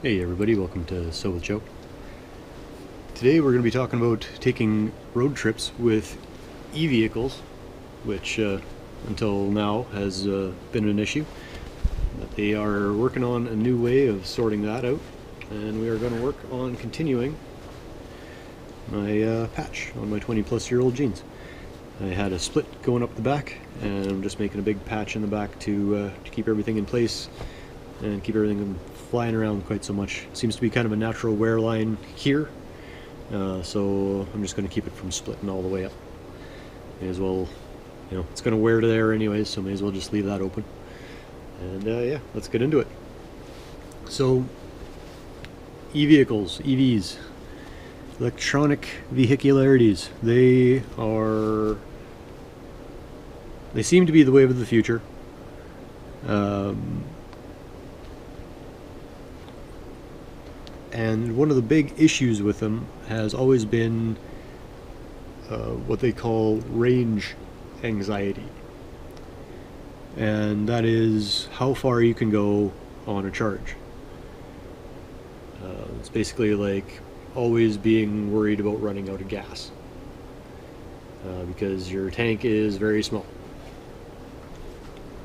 Hey everybody, welcome to SwJ. Today we're going to be talking about taking road trips with e-vehicles, which until now has been an issue. But they are working on a new way of sorting that out, and we are going to work on continuing my patch on my 20-plus-year-old jeans. I had a split going up the back, and I'm just making a big patch in the back to keep everything in place and keep everything from flying around quite so much. It seems to be kind of a natural wear line here, so I'm just going to keep it from splitting all the way up. May as well, it's going to wear to there anyways, so may as well just leave that open. And yeah, let's get into it. So, e-vehicles, EVs, electronic vehicularities, they seem to be the wave of the future. And one of the big issues with them has always been what they call range anxiety. And that is how far you can go on a charge. It's basically like always being worried about running out of gas. Because your tank is very small.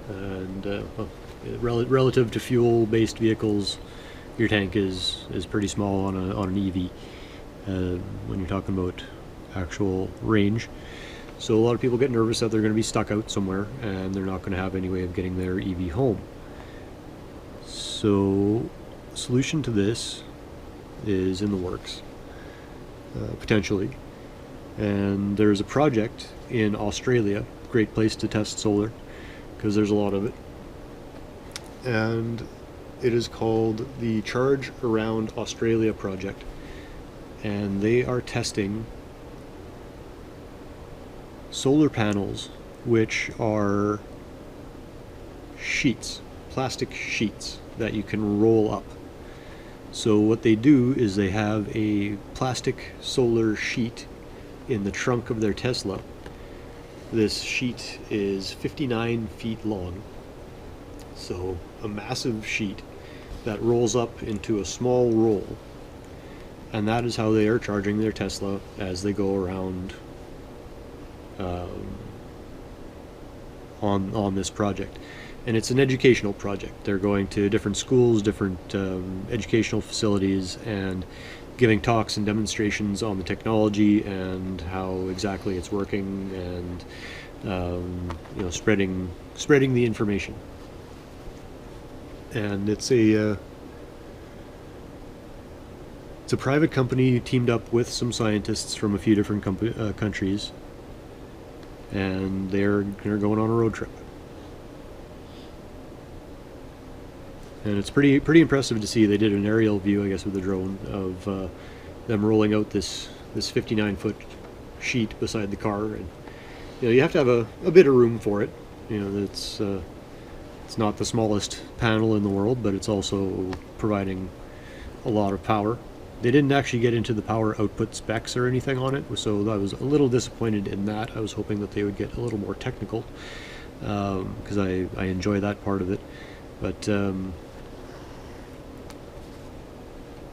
And relative to fuel-based vehicles, your tank is pretty small on an EV when you're talking about actual range. So a lot of people get nervous that they're going to be stuck out somewhere and they're not going to have any way of getting their EV home. So the solution to this is in the works, potentially. And there's a project in Australia, great place to test solar because there's a lot of it. And it is called the Charge Around Australia project, and they are testing solar panels which are sheets, plastic sheets that you can roll up. So what they do is they have a plastic solar sheet in the trunk of their Tesla. This sheet is 59 feet long, so a massive sheet that rolls up into a small roll, and that is how they are charging their Tesla as they go around on this project. And it's an educational project. They're going to different schools, different educational facilities, and giving talks and demonstrations on the technology and how exactly it's working, and spreading the information. And it's a private company teamed up with some scientists from a few different countries, and they're going on a road trip. And it's pretty impressive to see. They did an aerial view, I guess, with a drone of them rolling out this 59-foot sheet beside the car, and you have to have a bit of room for it. It's not the smallest panel in the world, but it's also providing a lot of power. They didn't actually get into the power output specs or anything on it, so I was a little disappointed in that. I was hoping that they would get a little more technical, because I enjoy that part of it. But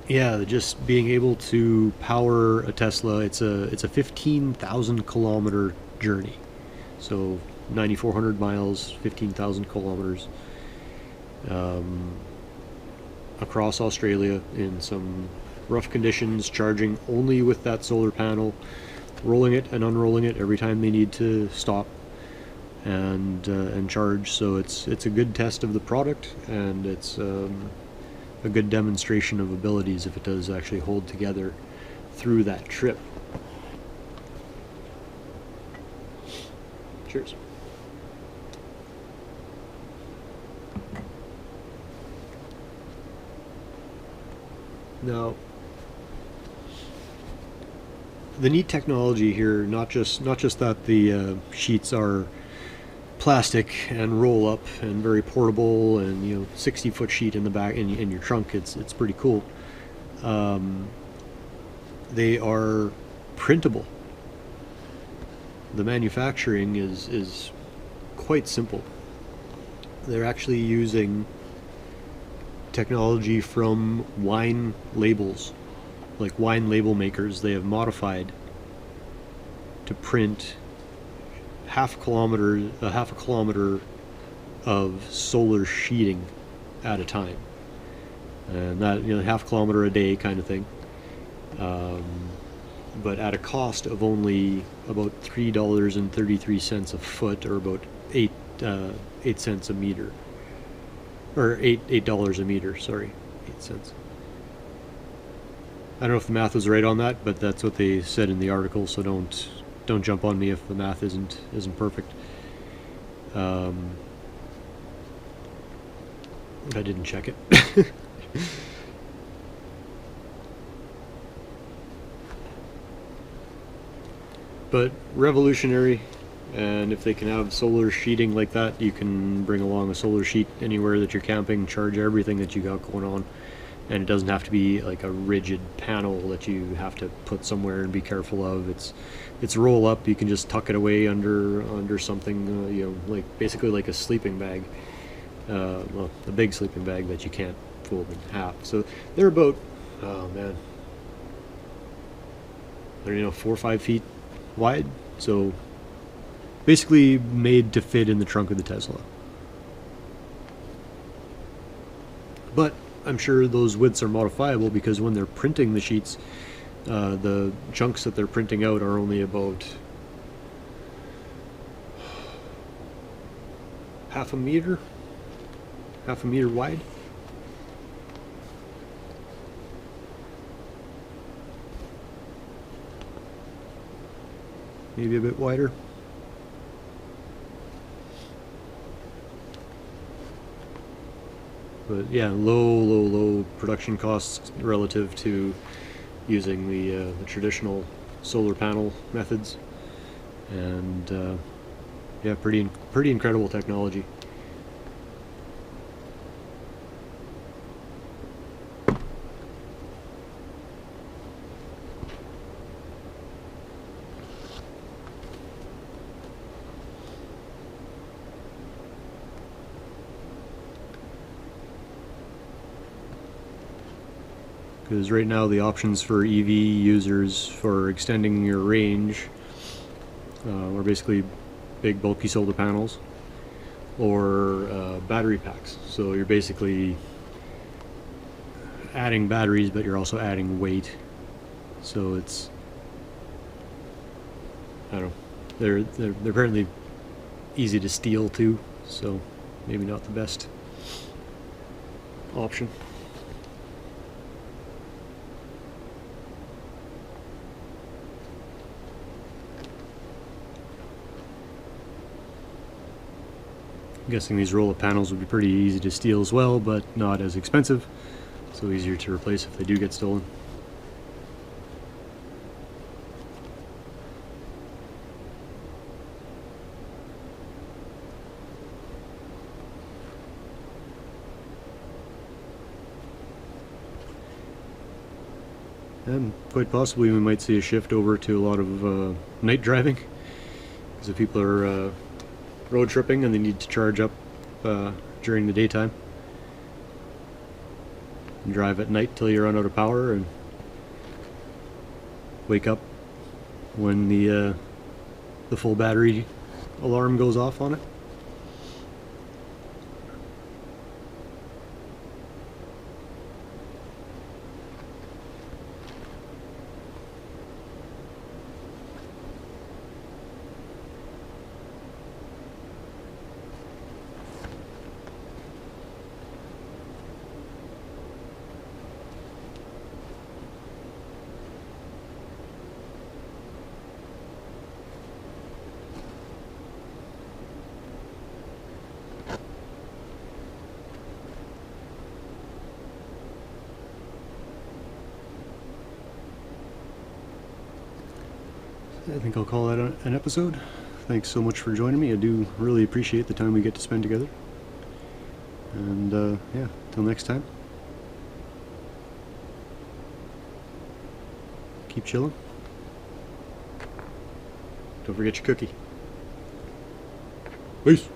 yeah, just being able to power a Tesla, it's a 15,000 kilometer journey. So 9,400 miles, 15,000 kilometers across Australia in some rough conditions, charging only with that solar panel, rolling it and unrolling it every time they need to stop and charge. So it's a good test of the product, and it's a good demonstration of abilities if it does actually hold together through that trip. Cheers. Now, the neat technology here, not just that the sheets are plastic and roll up and very portable, and 60-foot sheet in the back in your trunk. It's pretty cool. They are printable. The manufacturing is quite simple. They're actually using technology from wine labels, like wine label makers. They have modified to print half a kilometer of solar sheeting at a time, and that, you know, half a kilometer a day kind of thing, but at a cost of only about $3.33 a foot, or about 8 cents a meter, or $8 a meter. Sorry, 8 cents. I don't know if the math was right on that, but that's what they said in the article. So don't jump on me if the math isn't perfect. I didn't check it. But revolutionary, and if they can have solar sheeting like that, you can bring along a solar sheet anywhere that you're camping, charge everything that you got going on, and it doesn't have to be like a rigid panel that you have to put somewhere and be careful of. It's roll up. You can just tuck it away under something, you know, like basically like a sleeping bag, well, a big sleeping bag that you can't fold in half. So they're about, oh man, I don't know, 4 or 5 feet wide. So basically made to fit in the trunk of the Tesla. But I'm sure those widths are modifiable, because when they're printing the sheets, the chunks that they're printing out are only about half a meter wide. Maybe a bit wider. But yeah, low production costs relative to using the traditional solar panel methods, and yeah, pretty incredible technology. Because right now the options for EV users for extending your range are basically big bulky solar panels or battery packs. So you're basically adding batteries, but you're also adding weight. So it's, I don't know, they're apparently easy to steal too, so maybe not the best option. I'm guessing these roll-up panels would be pretty easy to steal as well, but not as expensive, so easier to replace if they do get stolen. And quite possibly we might see a shift over to a lot of night driving, because if people are road tripping and they need to charge up during the daytime, and drive at night till you run out of power and wake up when the full battery alarm goes off on it. I think I'll call that an episode. Thanks so much for joining me. I do really appreciate the time we get to spend together. And yeah, till next time. Keep chilling. Don't forget your cookie. Peace.